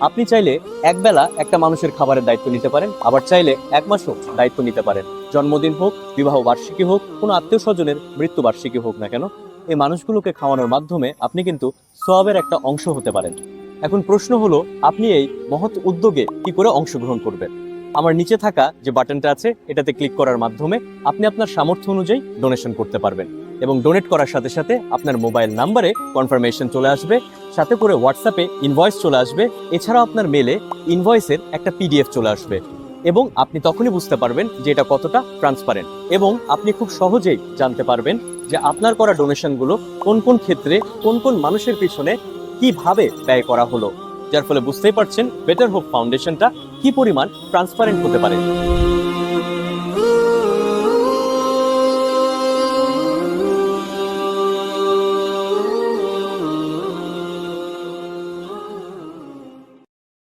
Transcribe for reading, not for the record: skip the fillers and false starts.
আপনি চাইলে একবেলা একটা মানুষের খাবারের দায়িত্ব নিতে পারেন, আবার চাইলে 1 মাসও দায়িত্ব নিতে পারেন। জন্মদিন হোক, বিবাহ বার্ষিকী হোক, কোনো আত্মীয় স্বজনের মৃত্যু বার্ষিকী হোক না কেন, এই মানুষগুলোকে খাওয়ানোর মাধ্যমে আপনি কিন্তু সওয়াবের একটা অংশ হতে পারেন। এখন প্রশ্ন হলো, আপনি এই মহৎ উদ্যোগে কি করে অংশগ্রহণ করবেন? আমার নিচে থাকা যে বাটনটা আছে এটাতে ক্লিক করার মাধ্যমে আপনি আপনার সামর্থ্য অনুযায়ী ডোনেশন করতে পারবেন, এবং ডোনেট করার সাথে সাথে আপনার মোবাইল নাম্বারে কনফার্মেশন চলে আসবে, সাথে করে হোয়াটসঅ্যাপে ইনভয়েস চলে আসবে, এছাড়াও আপনার মেলে ইনভয়েসের একটা পিডিএফ চলে আসবে, এবং আপনি তখনই বুঝতে পারবেন যে এটা কতটা ট্রান্সপারেন্ট, এবং আপনি খুব সহজেই জানতে পারবেন যে আপনার করা ডোনেশনগুলো কোন কোন ক্ষেত্রে কোন কোন মানুষের পিছনে কিভাবে ব্যয় করা হলো, যার ফলে বুঝতেই পারছেন বেটার হোপ ফাউন্ডেশনটা কি পরিমাণ ট্রান্সপারেন্ট হতে পারে।